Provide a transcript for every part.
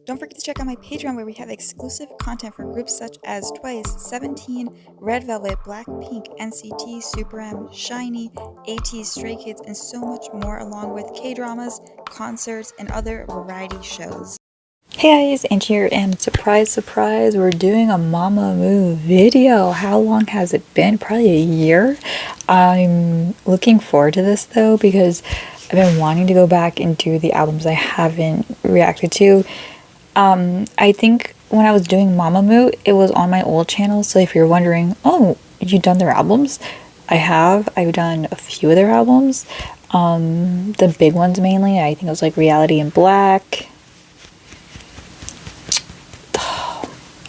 Don't forget to check out my Patreon where we have exclusive content for groups such as Twice, 17, Red Velvet, Blackpink, NCT, Super M, Shiny, AT, Stray Kids, and so much more, along with K-dramas, concerts, and other variety shows. Hey guys, Angie here, and surprise, surprise, we're doing a Mamamoo video. How long has it been? Probably a year. I'm looking forward to this though because I've been wanting to go back and do the albums I haven't reacted to. I think when I was doing Mamamoo, it was on my old channel, so if you're wondering, oh, you've done their albums? I have. I've done a few of their albums. The big ones mainly. I think it was like Reality in Black.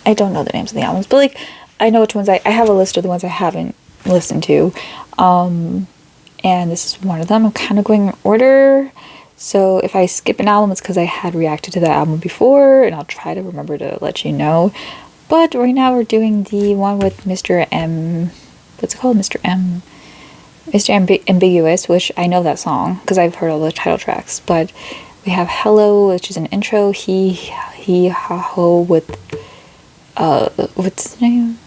I don't know the names of the albums, but like I know which ones I have a list of the ones I haven't listened to. And this is one of them. I'm kind of going in order. So if I skip an album, it's because I had reacted to that album before, and I'll try to remember to let you know. But right now we're doing the one with Mr. M. What's it called? Mr. M. Mr. Ambiguous, which I know that song because I've heard all the title tracks. But we have Hello, which is an intro. He, ha, ho with, what's his name?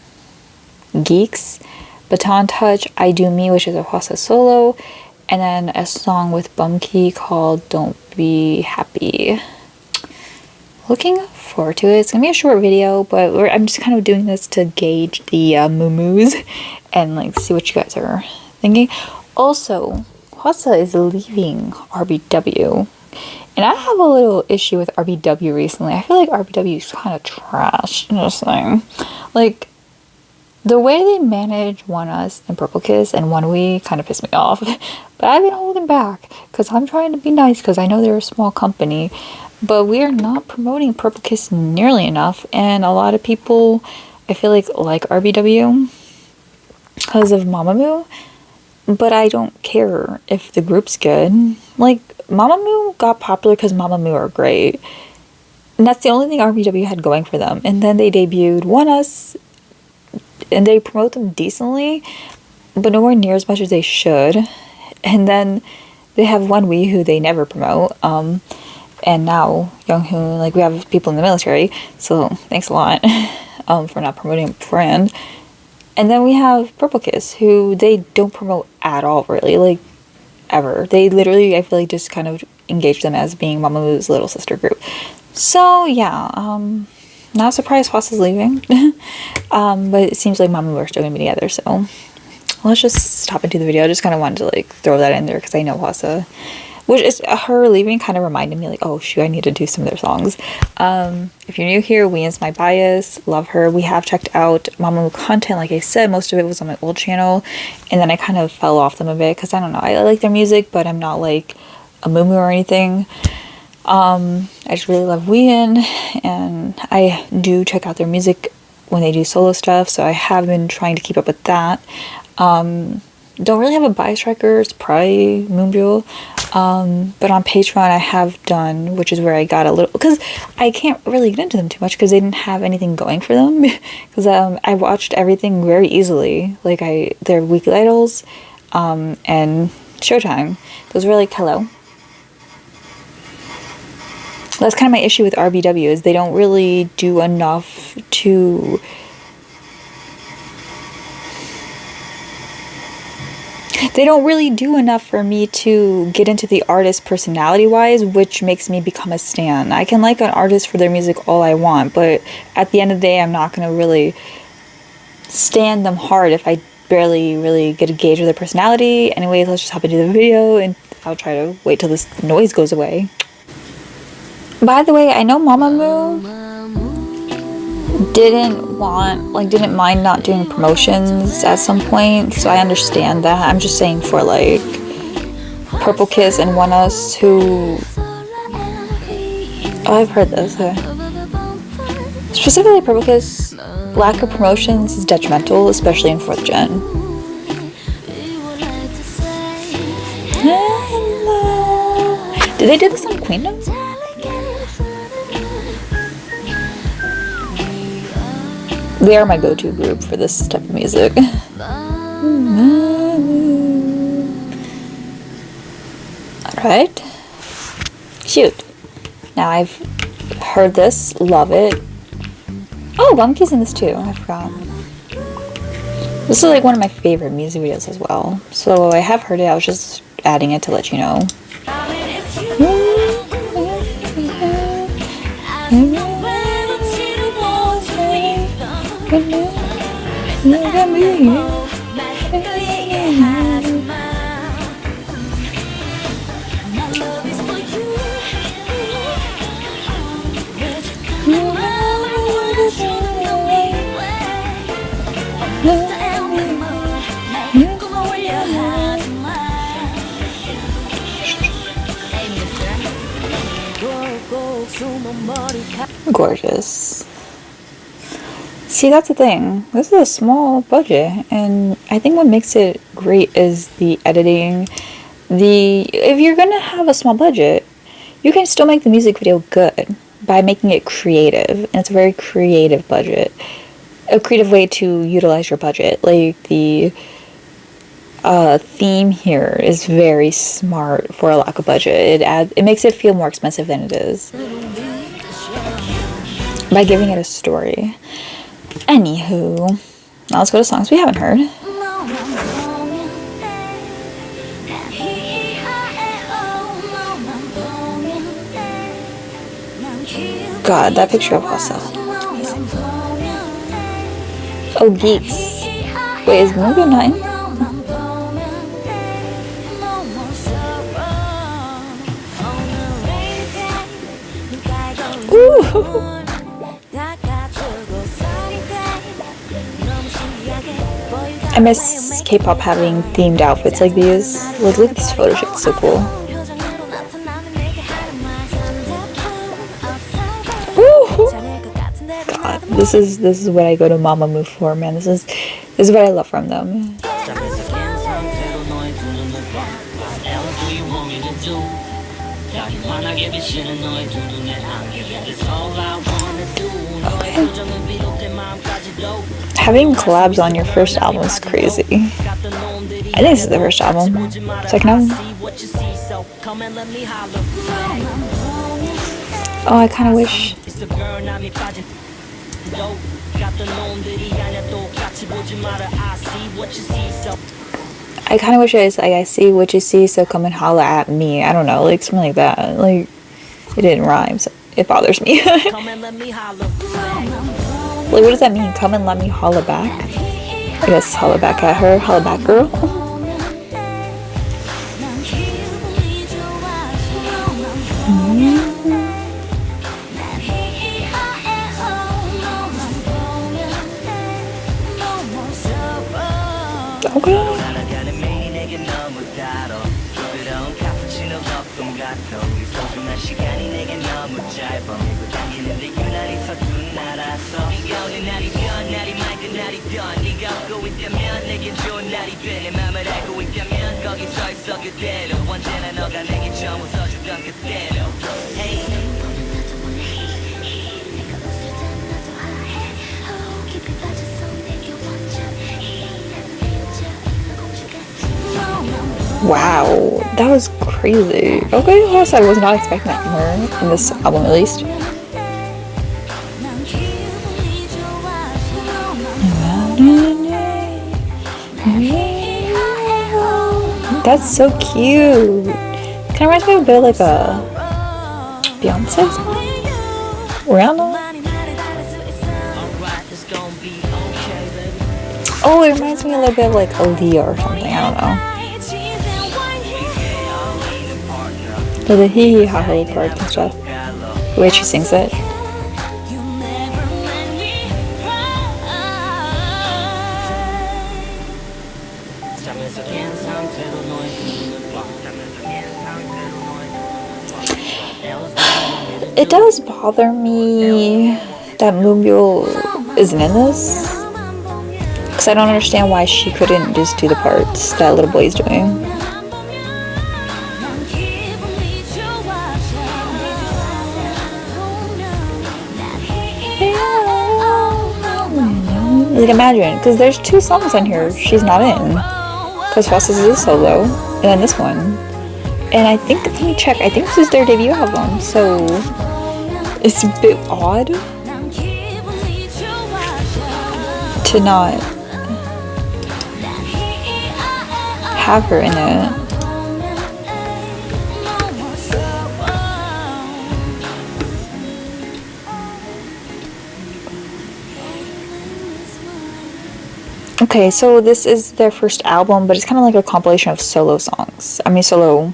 Geeks. Baton Touch, I Do Me, which is a Hwasa solo. And then a song with Bumkey called Don't Be Happy. Looking forward to it. It's gonna be a short video, but I'm just kind of doing this to gauge the moo-moos and like see what you guys are thinking. Also, Hwasa is leaving RBW, and I have a little issue with RBW recently. I feel like RBW is kind of trash. I'm just saying, like, the way they manage One Us and Purple Kiss and One We kind of pissed me off. But I've been holding back because I'm trying to be nice because I know they're a small company. But we are not promoting Purple Kiss nearly enough. And a lot of people, I feel like RBW because of Mamamoo. But I don't care if the group's good. Like, Mamamoo got popular because Mamamoo are great. And that's the only thing RBW had going for them. And then they debuted One Us, and they promote them decently, but nowhere near as much as they should. And then they have One We, who they never promote, and now Younghoon, like, we have people in the military, so thanks a lot for not promoting a brand. And then we have Purple Kiss, who they don't promote at all, really, like, ever. They literally, I feel like, just kind of engage them as being Mamamoo's little sister group. So yeah, not surprised Hwasa's leaving, but it seems like Mamamoo are still gonna be together, so let's just hop into the video. I just kind of wanted to like throw that in there because I know Hwasa, which is her leaving kind of reminded me like, oh shoot, I need to do some of their songs. If you're new here, Ween's my bias, love her. We have checked out Mamamoo content, like I said, most of it was on my old channel, and then I kind of fell off them a bit because I don't know, I like their music, but I'm not like a Mumu or anything. I just really love Ween, and I do check out their music when they do solo stuff, so I have been trying to keep up with that. Don't really have a bias tracker, it's probably Moonbyul, but on Patreon I have done, which is where I got a little, because I can't really get into them too much because they didn't have anything going for them, because I watched everything very easily, like their weekly idols, and Showtime. Those were like, hello. That's kind of my issue with RBW, is they don't really do enough to for me to get into the artist personality wise, which makes me become a stan. I can like an artist for their music all I want, but at the end of the day, I'm not going to really stan them hard if I barely really get a gauge of their personality. Anyways, let's just hop into the video, and I'll try to wait till this noise goes away. By the way, I know Mamamoo didn't mind not doing promotions at some point, so I understand that. I'm just saying for like Purple Kiss and One Us, who, oh, I've heard this. Specifically Purple Kiss, lack of promotions is detrimental, especially in 4th gen. Did they do this on Queendom? They are my go-to group for this type of music. Alright. Shoot. Now I've heard this, love it. Oh, Bunky's in this too, I forgot. This is like one of my favorite music videos as well. So I have heard it, I was just adding it to let you know. Gorgeous. See, that's the thing. This is a small budget, and I think what makes it great is the editing. If you're gonna have a small budget, you can still make the music video good by making it creative, and it's a very creative budget. A creative way to utilize your budget. Like the theme here is very smart for a lack of budget. It makes it feel more expensive than it is by giving it a story. Anywho, now let's go to songs we haven't heard. God, that picture of Hwasa. Oh, Geeks. Wait, is Mamamoo not in? Ooh. I miss K-pop having themed outfits like these. Look at these photo shoots, so cool. Ooh. God, this is what I go to Mamamoo for, man. This is what I love from them. Having collabs on your first album is crazy. I think this is the first album. Second album? Oh, I kind of wish. I kind of wish it was like, I see what you see, so come and holla at me. I don't know, like something like that. Like, it didn't rhyme, so it bothers me. Like, what does that mean? Come and let me holla back? I guess holla back at her. Holla back, girl. Okay. Wow, that was crazy. Okay, yes, I was not expecting that from her in this album, at least. That's so cute. Kind of reminds me a bit like a Beyonce song. Rihanna. Oh, it reminds me a little bit of like Aaliyah or something. I don't know. The hee hee ha ha part and stuff. The way she sings it. It does bother me that Mamamoo isn't in this. Because I don't understand why she couldn't just do the parts that little boy's doing. Like, imagine, because there's 2 songs on here she's not in. Because Hwasa's is a solo, and then this one. And I think, let me check, I think this is their debut album, so It's a bit odd to not have her in it. Okay, so this is their first album, but it's kind of like a compilation of solo songs. I mean, solo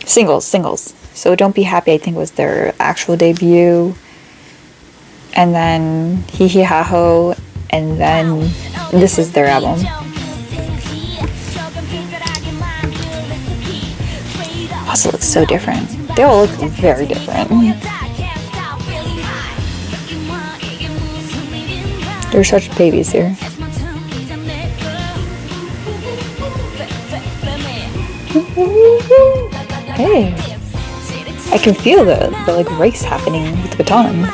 singles. So Don't Be Happy, I think, was their actual debut. And then Hee Hee Ha Ho, and then this is their album. Also looks so different. They all look very different. They're such babies here. Hey, I can feel the like race happening with the baton.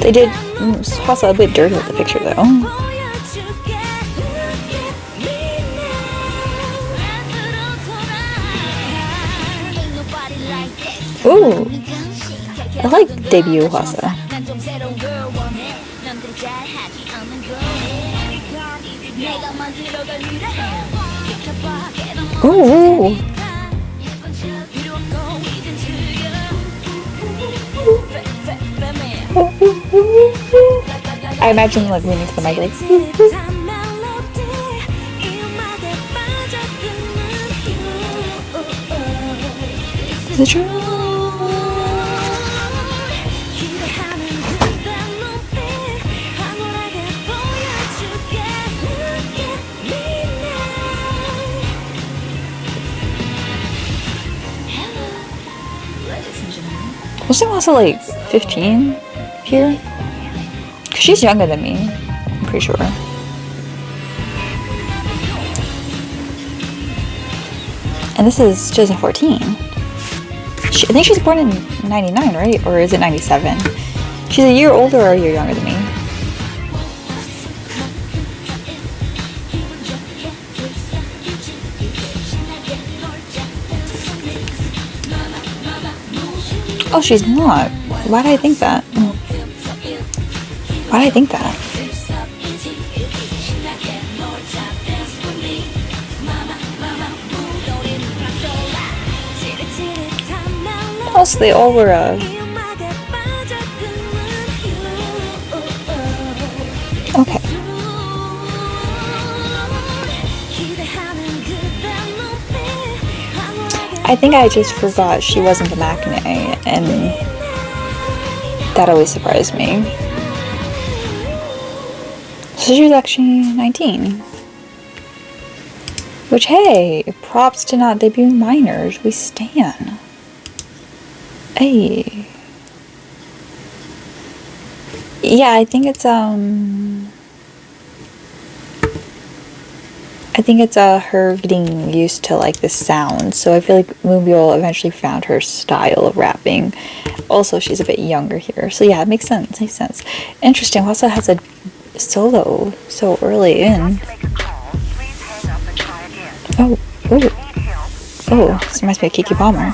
They did Hwasa a bit dirty with the picture though. Ooh, I like debut Hwasa. Ooh. I imagine like leaning to the mic like. Is it true? Wasn't also like 15 here? Cause she's younger than me, I'm pretty sure. And this is 2014. I think she's born in 99, right? Or is it 97? She's a year older or a year younger than me. Oh, she's not. Why did I think that? Why did I think that? Plus, they all were, okay. I think I just forgot she wasn't the maknae, and that always surprised me. So she was actually 19. Which, hey, props to not debut minors. We stan. Hey. Yeah, I think it's her getting used to like the sound. So I feel like Moonbyul eventually found her style of rapping. Also, she's a bit younger here. So yeah, it makes sense. Makes sense. Interesting. Hwasa has a solo so early in. Oh, this reminds me of Kiki Palmer.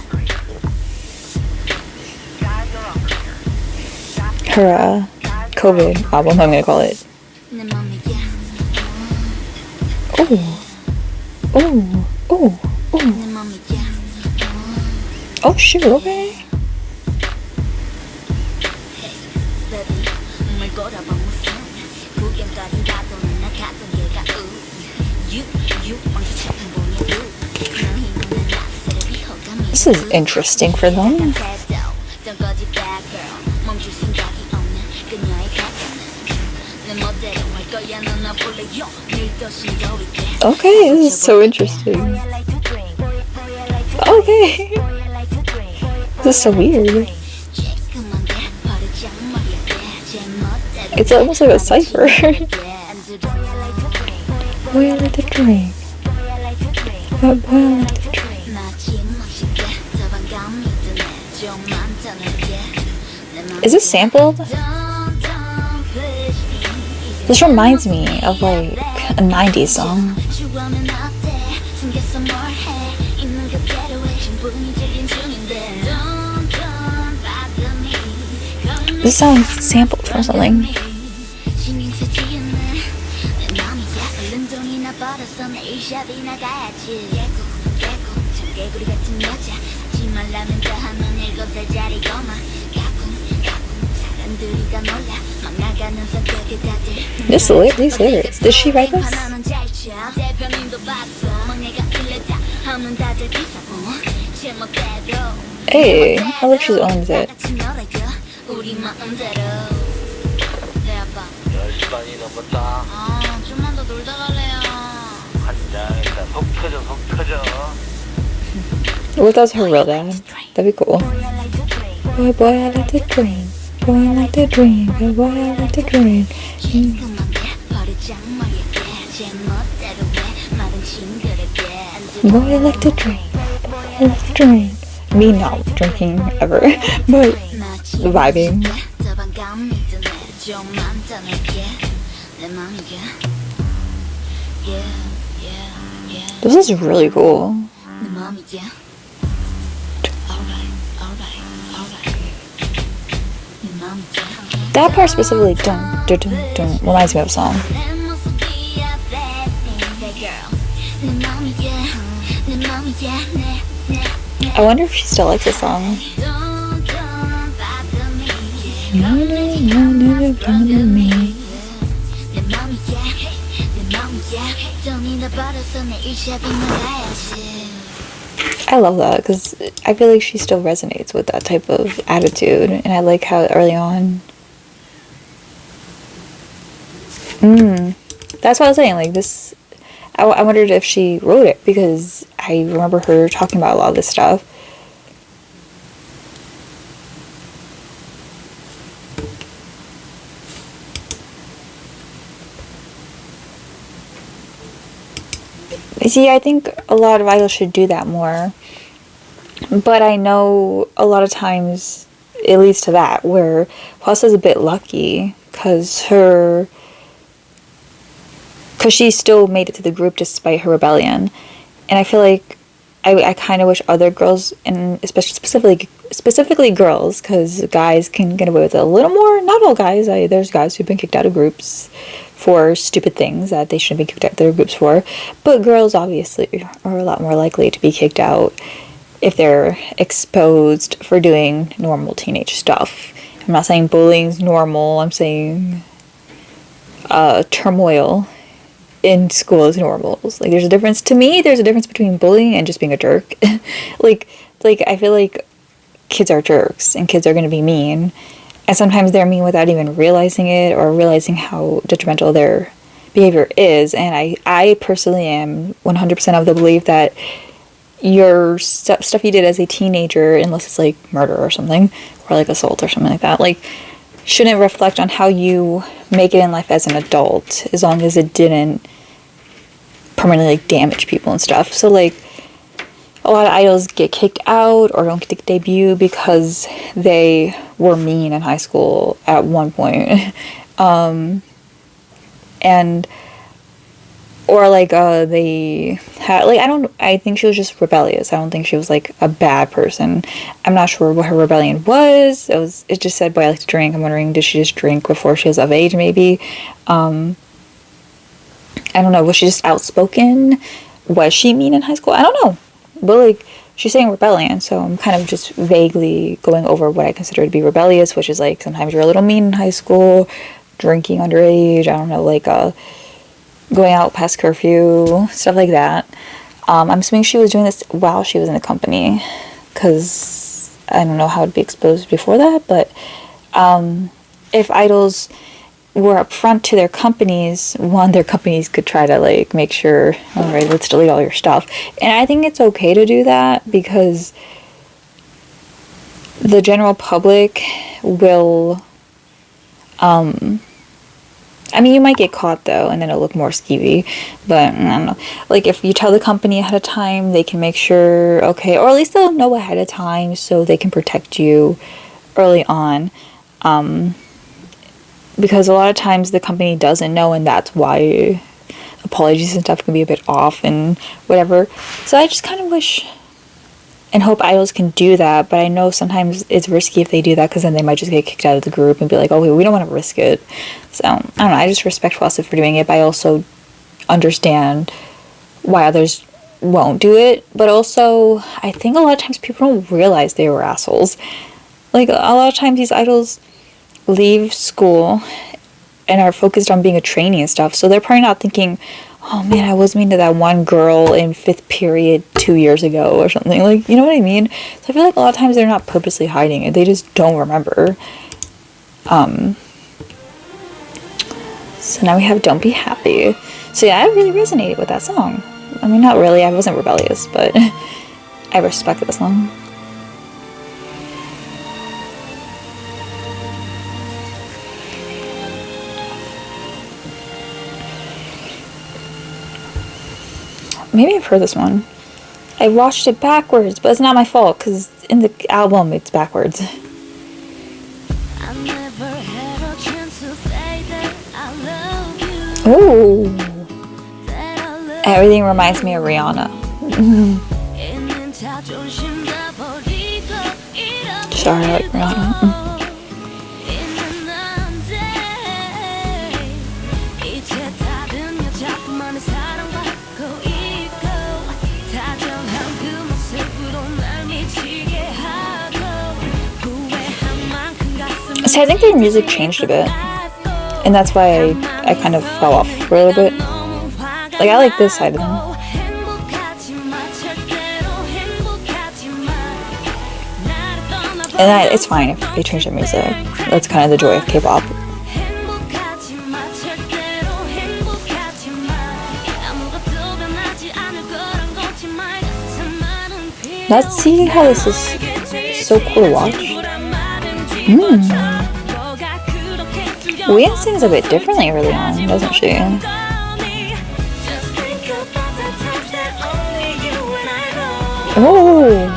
Her COVID album, I'm gonna call it. Oh shoot, okay. This is interesting for them. Okay, this is so interesting. Okay. This is so weird. It's almost like a cipher. Boy, I like to drink. But boy, I like to drink. Is this sampled? This reminds me of like a 90s song. This sounds sampled from something. These lyrics. Did she write this? Hey, I love she's owns it. What if that's her real dad? That'd be cool. Boy, boy, I like to drink. Boy, I like to drink. Boy, I like to drink. Boy, I like to drink. Boy, I like to drink. Me not drinking ever, but vibing. This is really cool. That part specifically, dun, dun, dun, dun, reminds me of a song. I wonder if she still likes this song. I love that because I feel like she still resonates with that type of attitude, and I like how early on. That's what I was saying. Like this, I wondered if she wrote it because I remember her talking about a lot of this stuff. See, I think a lot of idols should do that more. But I know a lot of times it leads to that, where Hwasa's a bit lucky because she still made it to the group despite her rebellion. And I feel like I kind of wish other girls, and especially specifically girls, because guys can get away with it a little more. Not all guys. There's guys who've been kicked out of groups for stupid things that they shouldn't be kicked out of their groups for. But girls obviously are a lot more likely to be kicked out if they're exposed for doing normal teenage stuff. I'm not saying bullying's normal. I'm saying turmoil in school is normal. Like, there's a difference. To me, there's a difference between bullying and just being a jerk. like I feel like kids are jerks and kids are going to be mean. And sometimes they're mean without even realizing it or realizing how detrimental their behavior is. And I personally am 100% of the belief that your stuff you did as a teenager, unless it's like murder or something, or like assault or something like that, like, shouldn't reflect on how you make it in life as an adult, as long as it didn't permanently like damage people and stuff. So like, a lot of idols get kicked out or don't get to debut because they were mean in high school at one point. And or like they had, like, I think she was just rebellious. I don't think she was like a bad person. I'm not sure what her rebellion was. It just said, boy, I like to drink. I'm wondering, did she just drink before she was of age, maybe? I don't know. Was she just outspoken? Was she mean in high school? I don't know. But like, she's saying rebellion, so I'm kind of just vaguely going over what I consider to be rebellious, which is like, sometimes you're a little mean in high school, drinking underage, I don't know, like going out past curfew, stuff like that. I'm assuming she was doing this while she was in the company, because I don't know how it'd be exposed before that, but if idols were upfront to their companies, their companies could try to like make sure, all right, let's delete all your stuff. And I think it's okay to do that because the general public will, I mean, you might get caught though, and then it'll look more skeevy, but I don't know. Like, if you tell the company ahead of time, they can make sure, okay, or at least they'll know ahead of time so they can protect you early on. Because a lot of times the company doesn't know, and that's why apologies and stuff can be a bit off and whatever. So I just kind of wish and hope idols can do that, but I know sometimes it's risky if they do that because then they might just get kicked out of the group and be like, oh, we don't want to risk it. So, I don't know, I just respect Foster for doing it, but I also understand why others won't do it. But also, I think a lot of times people don't realize they were assholes. Like, a lot of times these idols leave school and are focused on being a trainee and stuff, so they're probably not thinking, oh man, I was mean to that one girl in 5th period 2 years ago or something. Like, you know what I mean? So I feel like a lot of times they're not purposely hiding it. They just don't remember. So now we have Don't Be Happy. So yeah, I really resonated with that song. I mean, not really. I wasn't rebellious, but I respect the song. Maybe I've heard this one. I watched it backwards, but it's not my fault because in the album it's backwards. Oh, everything reminds me of Rihanna. Sorry, I like Rihanna. So I think their music changed a bit, and that's why I kind of fell off for a little bit. Like, I like this side of them. And it's fine if they change their music. That's kind of the joy of K-pop. Let's see how this is so cool to watch. Wheein sings a bit differently early on, doesn't she? Oh!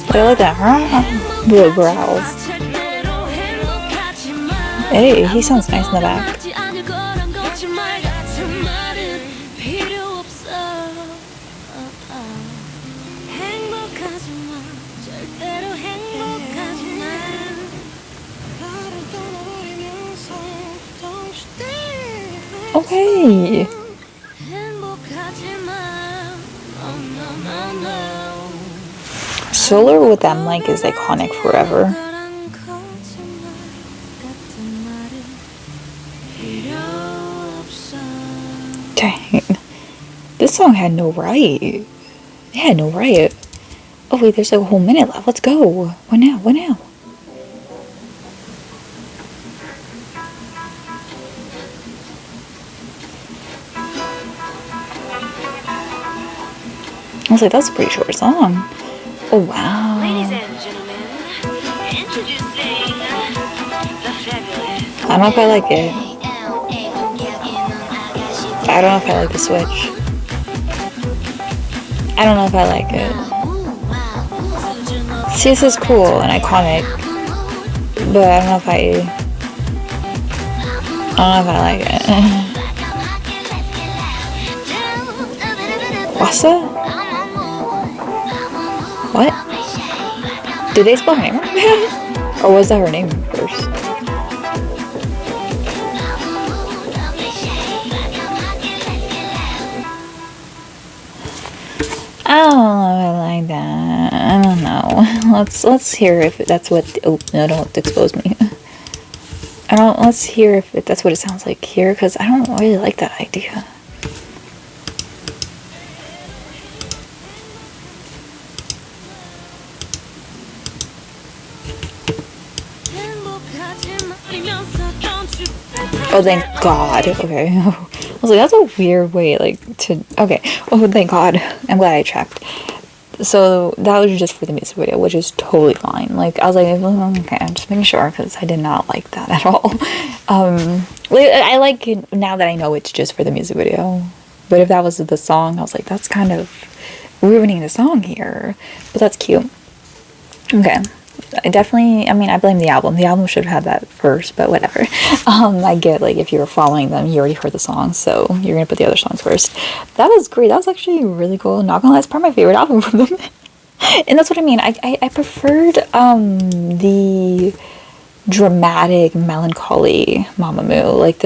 But I like that. The growls. Hey, he sounds nice in the back. Okay. Solar with that mic is iconic forever. Dang. This song had no right. It had no right. Oh wait, there's like a whole minute left. Let's go. What now? What now? I was like, that's a pretty short song. Oh wow. Ladies and gentlemen, introducing the fabulous. I don't know if I like it. I don't know if I like the switch. I don't know if I like it. See, this is cool and iconic, but I don't know if I like it. Wasa? What? Did they spell her name wrong? Or was that her name first? I don't know if I like that. I don't know. Let's hear if that's what. Oh no! Don't expose me. Let's hear if that's what it sounds like here, because I don't really like that idea. Oh, thank God. Okay. I was like, that's a weird way, like, to... Okay. Oh, thank God. I'm glad I checked. So, that was just for the music video, which is totally fine. Like, I was like, okay, I'm just making sure, because I did not like that at all. I like it now that I know it's just for the music video. But if that was the song, I was like, that's kind of ruining the song here. But that's cute. Okay. I mean, I blame the album. The album should have had that first, but whatever. I get, like, if you were following them, you already heard the song, so you're gonna put the other songs first. That was great. That was actually really cool. Not gonna lie, it's probably my favorite album from them. And that's what I mean. I preferred, the dramatic, melancholy Mamamoo. Like,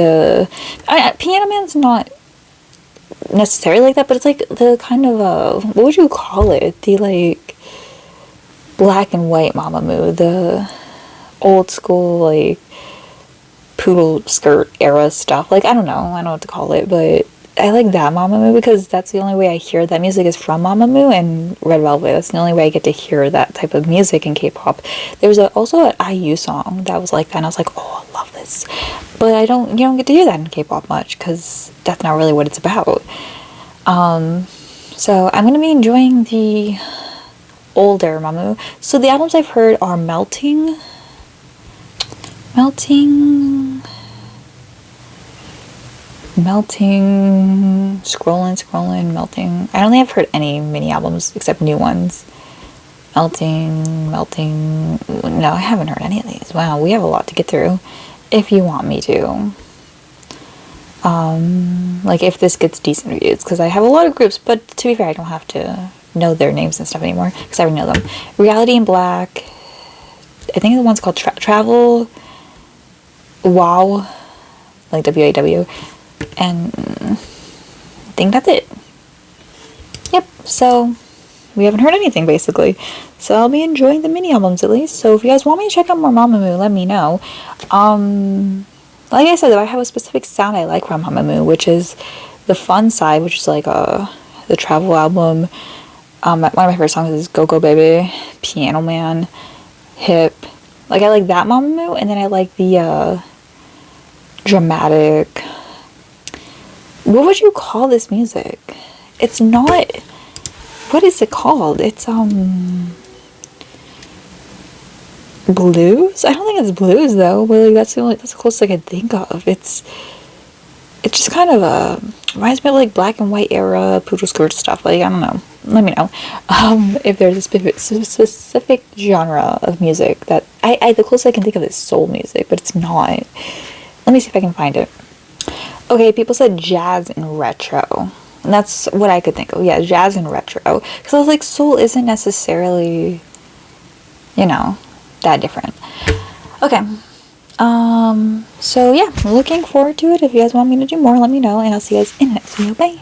Piano Man's not necessarily like that, but it's like the kind of, what would you call it? The, like, black and white Mamamoo, the old school, like, poodle skirt era stuff. Like, I don't know what to call it, but I like that Mamamoo because that's the only way I hear that music is from Mamamoo and Red Velvet. That's the only way I get to hear that type of music in K-pop. There's also an IU song that was like that, and I was like, oh, I love this. But you don't get to hear that in K-pop much because that's not really what it's about. So I'm gonna be enjoying the older Mamamoo. So the albums I've heard are Melting, Scrollin', Melting. I don't think I've heard any mini albums except new ones. Melting. No, I haven't heard any of these. Wow, we have a lot to get through. If you want me to. Like, if this gets decent reviews, because I have a lot of groups, but to be fair, I don't have to know their names and stuff anymore, because I already know them. Reality in Black. I think the one's called Travel. Wow. Like, WAW. And I think that's it. Yep, so we haven't heard anything, basically. So I'll be enjoying the mini albums, at least. So if you guys want me to check out more Mamamoo, let me know. Like I said, though, I have a specific sound I like from Mamamoo, which is the fun side, which is like the travel album. One of my favorite songs is Go Go Baby, Piano Man, Hip. Like, I like that Mamamoo, and then I like the dramatic. What would you call this music? It's not. What is it called? It's blues. I don't think it's blues though. But like, that's the closest I could think of. It's just kind of reminds me of like black and white era poodle skirt stuff. Like, I don't know. Let me know if there's a specific genre of music that the closest I can think of is soul music, but it's not. Let me see if I can find it. Okay, people said jazz and retro. And that's what I could think of. Yeah, jazz and retro. Because I was like, soul isn't necessarily, that different. Okay. So yeah, looking forward to it. If you guys want me to do more, let me know. And I'll see you guys in the next video. Bye.